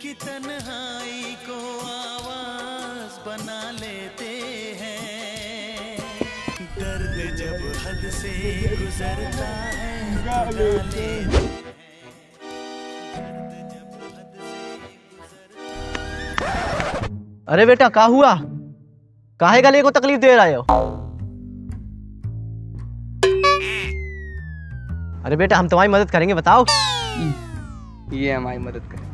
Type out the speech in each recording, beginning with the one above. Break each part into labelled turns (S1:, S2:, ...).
S1: की तन्हाई को आवाज बना लेते हैं। दर्द जब हद से गुजरता है तो जा लेते हैं। दर्द जब हद से गुजरता।
S2: अरे बेटा क्या हुआ? काहे गले को तकलीफ दे रहे हो? अरे बेटा हम तुम्हारी मदद करेंगे, बताओ।
S3: ये हमारी मदद करे।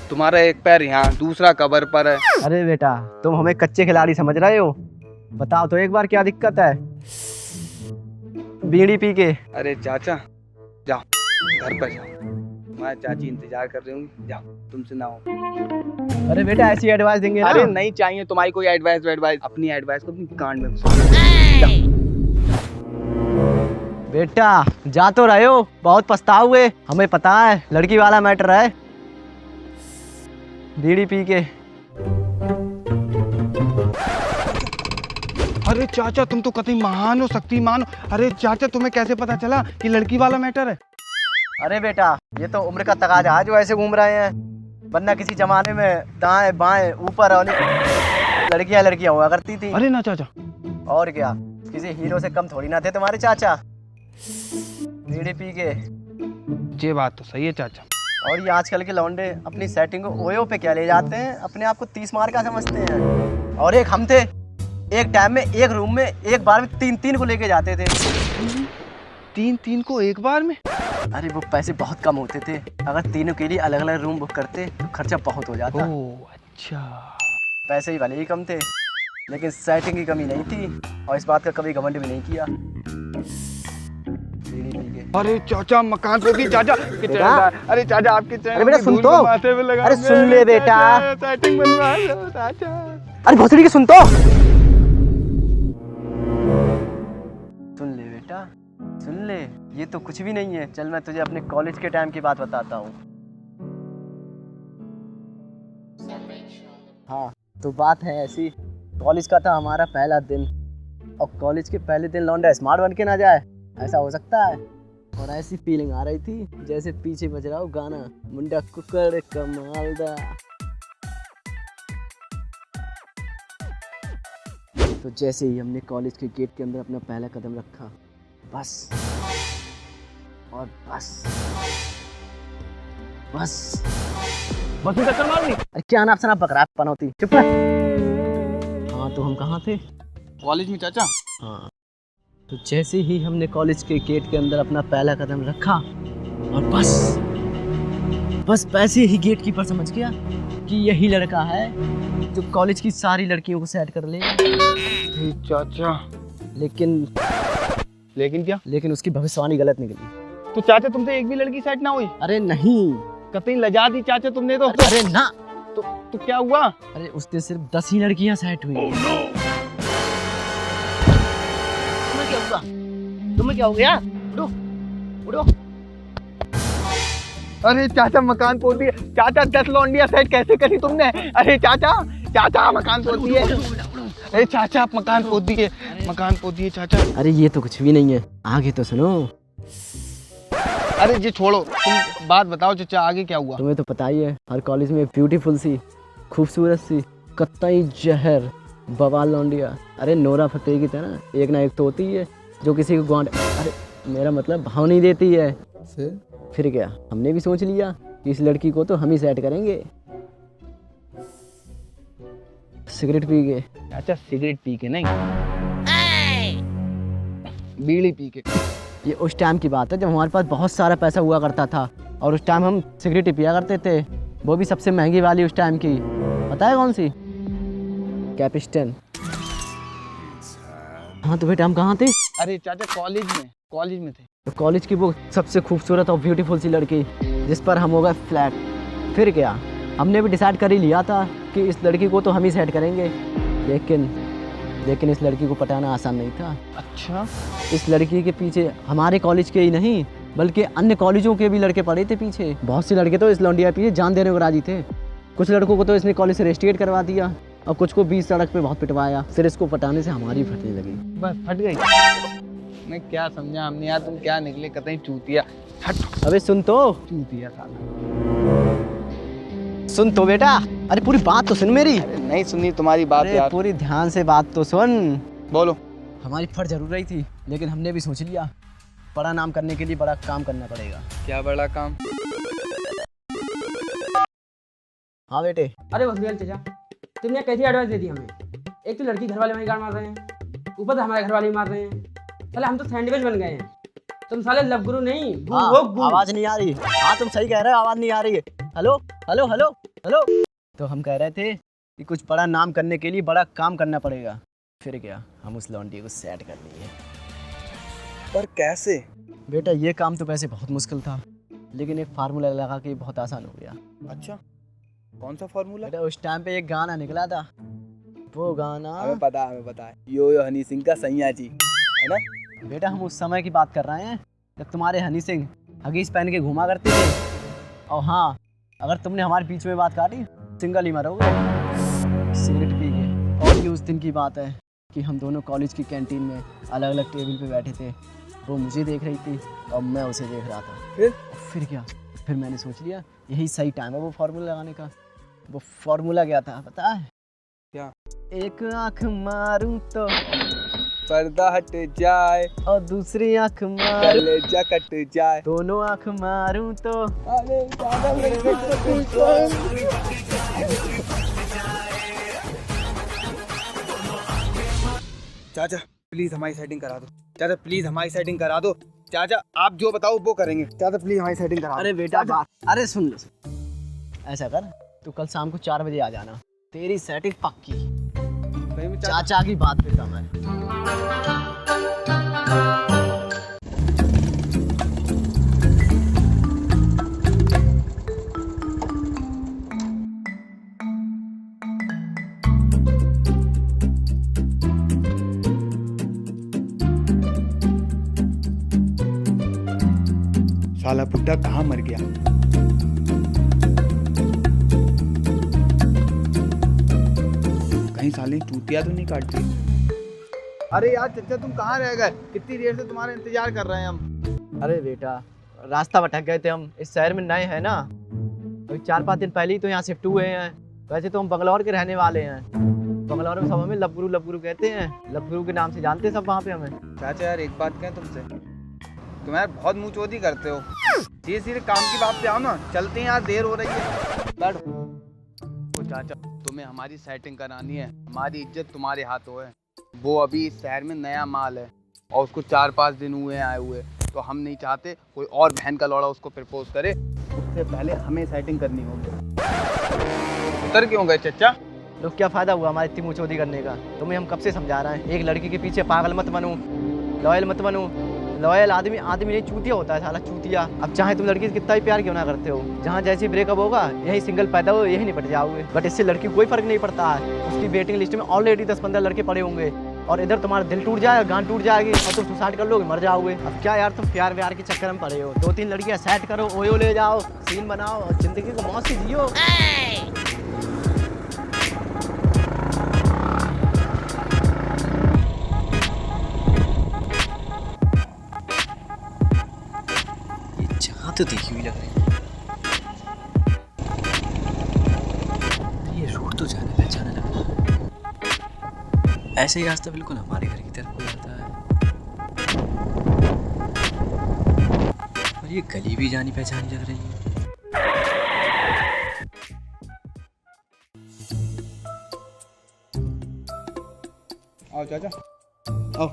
S3: तुम्हारा एक पैर यहाँ, दूसरा कबर पर है।
S2: अरे बेटा तुम हमें कच्चे खिलाड़ी समझ रहे हो? बताओ तो एक बार क्या दिक्कत है? बीड़ी पी के।
S3: अरे चाचा जाओ घर पर जाओ, तुम्हारी चाची इंतजार कर रही होंगी, जाओ तुमसे ना हो।
S2: अरे बेटा ऐसी एडवाइस देंगे ना?
S3: अरे नहीं चाहिए तुम्हारी कोई एडवाइस, अपनी एडवाइस को अपनी कान में घुसाओ।
S2: बेटा जा तो रहे हो, बहुत पछताओगे, हमें पता है लड़की वाला मैटर है। बीड़ी पी के।
S4: अरे चाचा तुम तो कतई महान हो, शक्तिमान हो। अरे चाचा तुम्हें कैसे पता चला कि लड़की वाला मैटर है?
S2: अरे बेटा ये तो उम्र का तकाजा है जो ऐसे घूम रहे हैं, वरना किसी जमाने में दाएं बाएं ऊपर और लड़कियां हुआ करती थी।
S4: अरे ना चाचा।
S2: और क्या, किसी हीरो से कम थोड़ी ना थे तुम्हारे चाचा। बीड़ी पी के।
S4: ये बात तो सही है चाचा।
S2: और ये आजकल के लौंडे अपनी सेटिंग को ओयो पे क्या ले जाते हैं, अपने आप को 30 मार का समझते हैं। और एक हम थे, एक टाइम में एक रूम में एक बार में 3-3 को लेके जाते थे।
S4: 3-3 को एक बार में?
S2: अरे वो पैसे बहुत कम होते थे, अगर तीनों के लिए अलग अलग रूम बुक करते तो खर्चा बहुत हो जाता।
S4: ओह अच्छा।
S2: पैसे ही भले ही कम थे लेकिन सेटिंग की कमी नहीं थी, और इस बात का कभी घमंड भी नहीं किया।
S4: अरे चाचा मकान पे भी चाचा अरे चाचा आपके
S2: अरे बेटा सुन तो। अरे सुन ले बेटा।
S4: सेटिंग बनवा लो चाचा।
S2: अरे भोसड़ी की सुन तो। सुन ले बेटा सुन ले, ये तो कुछ भी नहीं है। चल मैं तुझे अपने कॉलेज के टाइम की बात बताता हूँ। हाँ तो बात है ऐसी, कॉलेज का था हमारा पहला दिन, और कॉलेज के पहले दिन लौंडा स्मार्ट बन के ना जाए, ऐसा हो सकता है? और ऐसी फीलिंग आ रही थी जैसे पीछे बज रहा हो गाना, मुंडा कुकर कमालदा। तो जैसे ही हमने कॉलेज के गेट के अंदर अपना पहला कदम रखा, बस और बस बस
S4: बस ही टक्कर मार दी।
S2: अरे क्या नाप सना पकड़ा पनौती, चुप रह। हाँ तो हम कहाँ थे?
S4: कॉलेज में चाचा।
S2: हाँ तो जैसे ही हमने कॉलेज के गेट के अंदर अपना पहला कदम रखा, और बस पैसे ही गेट कीपर समझ गया कि यही लड़का है जो कॉलेज की सारी लड़कियों को सेट कर लेगा।
S4: चाचा
S2: लेकिन
S4: क्या?
S2: लेकिन उसकी भविष्यवाणी गलत निकली।
S4: तो चाचा तुमसे एक भी लड़की सेट ना हुई?
S2: अरे नहीं।
S4: कतई लजा दी चाचा तुमने तो।
S2: अरे ना।
S4: तो क्या हुआ?
S2: अरे उससे सिर्फ 10 ही लड़कियां सेट हुई। तुम्हें क्या हो गया? उठो उठो।
S4: अरे चाचा मकान पोती है। चाचा 10 लौंडिया सेट कैसे करी तुमने? अरे चाचा मकान पोती है। अरे चाचा मकान पोती है चाचा।
S2: अरे ये तो कुछ भी नहीं है, आगे तो सुनो।
S4: अरे ये छोड़ो, तुम बात बताओ चाचा आगे क्या हुआ?
S2: तुम्हें तो पता ही है, हर कॉलेज में ब्यूटीफुल सी, खूबसूरत सी, कत्तई जहर बवाल लौंडिया, अरे नोरा फतेही की तरह एक ना एक तो होती है जो किसी को गांड, अरे मेरा मतलब भाव नहीं देती है। फिर क्या, हमने भी सोच लिया कि इस लड़की को तो हम ही सेट करेंगे। सिगरेट पी के।
S4: चाचा सिगरेट पी के नहीं, बीड़ी पी के।
S2: ये उस टाइम की बात है जब हमारे पास बहुत सारा पैसा हुआ करता था, और उस टाइम हम सिगरेट ही पिया करते थे, वो भी सबसे महंगी वाली उस टाइम की। पता है कौन सी? कैपिस्टन। हाँ तो बेटा हम कहाँ थे?
S4: अरे चाचा कॉलेज में थे।
S2: तो कॉलेज की वो सबसे खूबसूरत और ब्यूटीफुल सी लड़की जिस पर हम हो गए फ्लैट। फिर क्या, हमने भी डिसाइड कर ही लिया था कि इस लड़की को तो हम ही सेट करेंगे, लेकिन इस लड़की को पटाना आसान नहीं था।
S4: अच्छा।
S2: इस लड़की के पीछे हमारे कॉलेज के ही नहीं बल्कि अन्य कॉलेजों के भी लड़के पड़े थे पीछे। बहुत सी लड़के तो इस लौंडिया पीछे जान देने को राजी थे। कुछ लड़कों को तो इसने कॉलेज से रेस्टिकेट करवा दिया, और कुछ को बीच सड़क पे बहुत पिटवाया। फिर इसको पटाने से हमारी फटने लगी।
S4: बस फट गई। मैं क्या समझा हमने यार, तुम क्या निकले कतई चूतिया।
S2: अबे सुन तो।
S4: चूतिया साला।
S2: सुन तो बेटा, अरे पूरी बात तो सुन मेरी।
S3: नहीं सुनी तुम्हारी बात
S2: अरे
S3: यार।
S2: पूरी ध्यान से बात तो सुन।
S3: बोलो।
S2: हमारी फट जरूर रही थी, लेकिन हमने भी सोच लिया बड़ा नाम करने के लिए बड़ा काम करना पड़ेगा।
S3: क्या बड़ा काम?
S2: हाँ बेटे।
S5: अरे वसुदेव चाचा, तुमने कैसी एडवाइस दे दी हमें? एक तो लड़की घर वाले वहीं गाड़ मार रहे हैं, ऊपर से हमारे घर वाले ही मार रहे हैं। साले हम तो सैंडविच बन गए हैं। तुम साले लव गुरु नहीं, गु
S2: हाँ,
S5: हो गु।
S2: आवाज नहीं आ रही। हाँ तुम सही कह रहे हो, आवाज नहीं आ रही है। Hello hello hello hello. तो हम कह रहे थे कि कुछ बड़ा नाम करने के लिए बड़ा काम करना पड़ेगा। फिर क्या, हम उस लौंडी को सेट कर लिए।
S3: पर कैसे?
S2: बेटा ये काम तो वैसे बहुत मुश्किल था, लेकिन एक फार्मूला लगा के बहुत आसान हो गया।
S3: अच्छा, कौन सा फॉर्मूला?
S2: बेटा उस टाइम पे एक गाना निकला था, वो गाना।
S3: हमें पता है। यो यो हनी सिंह का सैया जी, है ना?
S2: बेटा हम उस समय की बात कर रहे हैं जब तुम्हारे हनी सिंह हगीज पहन के घुमा करते थे। और हाँ, अगर तुमने हमारे बीच में बात काटी, सिंगल ही मरोगे सिगरेट पी के। और ये उस दिन की बात है कि हम दोनों कॉलेज की कैंटीन में अलग अलग टेबल पे बैठे थे। वो मुझे देख रही थी और मैं उसे देख रहा था। फिर क्या, फिर मैंने सोच लिया यही सही टाइम है वो फार्मूला लगाने का। वो फार्मूला क्या था पता है?
S3: क्या? एक
S2: आँख मारूं तो
S3: पर्दा हट जाए
S2: और दूसरी आँख मारूं,
S3: कलेजा कट जाए।
S2: दोनों आँख मारूं तो
S3: चाचा प्लीज हमारी सेटिंग करा दो। चाचा प्लीज हमारी सेटिंग करा दो। चाचा आप जो बताओ वो करेंगे। चाचा प्लीज हमारी सेटिंग करा दो।
S2: अरे बेटा बात, अरे सुन लो, ऐसा कर, तू कल शाम को 4 बजे आ जाना, तेरी सेटिंग पक्की। चाचा की बात पे कम है।
S3: साला बुड्ढा कहाँ मर गया? कहीं साले चूतिया तो नहीं काट दी? अरे यार चचा तुम कहाँ रह गए? कितनी देर से तुम्हारा इंतजार कर रहे हैं हम।
S2: अरे बेटा रास्ता भटक गए थे हम, इस शहर में नए हैं ना, अभी 4-5 दिन पहले ही तो यहाँ शिफ्ट हुए हैं। वैसे तो हम बंगलौर के रहने वाले हैं। बंगलौर में सब हमें लवगुरु कहते हैं, लवगुरु के नाम से जानते हैं सब वहाँ पे हमें।
S3: चाचा यार एक बात कहें तुमसे, तुम यार बहुत मुँह चोदी करते हो। सीधे सीधे काम की बात पे आओ ना, चलते हैं यार, देर हो रही है। बैठो। तो चाचा तुम्हें हमारी सेटिंग करानी है, हमारी इज्जत तुम्हारे हाथों है। वो अभी इस शहर में नया माल है और उसको 4-5 दिन हुए आए हुए, तो हम नहीं चाहते कोई और बहन का लौड़ा उसको प्रपोज करे, उससे पहले हमें सेटिंग करनी होगी। उतर क्यों गए चचा?
S2: लोग क्या फायदा हुआ हमारी इतनी मुँहचोदी करने का? तुम्हें हम कब से समझा रहे हैं, एक लड़की के पीछे पागल मत बनो, लॉयल मत बनो। लॉयल आदमी नहीं चूतिया होता है साला, चूतिया। अब चाहे तुम लड़की से कितना भी प्यार क्यों ना करते हो, जहाँ जैसे ब्रेकअप होगा यही सिंगल पैदा हो, यही निपट जाओगे। बट इससे लड़की कोई फर्क नहीं पड़ता है, उसकी वेटिंग लिस्ट में ऑलरेडी 10-15 लड़के पड़े होंगे और इधर तुम्हारा दिल टूट जाएगा, गांड टूट जाएगी और तुम सुसाइड कर लोगे, मर जाओगे। अब क्या यार तुम प्यार व्यार के चक्कर में पड़े हो, 2-3 लड़कियां सेट करो, ओयो ले जाओ, सीन बनाओ और जिंदगी को मौज से जियो।
S6: तो देखी हुई लग रही है। ये रोड तो जाने पहचाने लग रहा है। ऐसे ही रास्ता बिल्कुल हमारे घर की तरफ को जाता है और ये गली भी जानी पहचानी लग रही है।
S3: आओ चाचा आओ।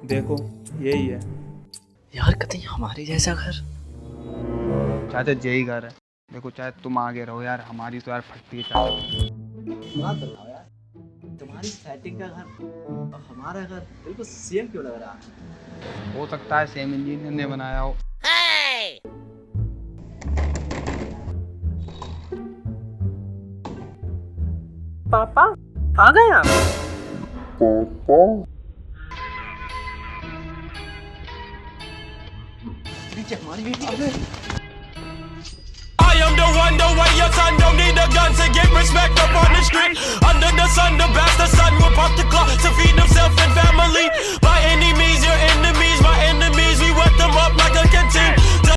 S3: देखो यही है
S6: यार, कतई हमारे जैसा घर।
S3: चाचा यही घर है। देखो चाहे तुम आगे रहो यार, हमारी तो यार फटती है चाचा।
S2: यार तुम्हारी सेटिंग का घर और हमारा घर बिल्कुल सेम क्यों लग रहा है?
S3: हो सकता है सेम इंजीनियर ने बनाया हो।
S5: पापा आ गए आप?
S1: I am the one, the way your son don't need a gun to get respect up on the street. Under the sun, the bastard son will pop the clock to feed himself and family by any means.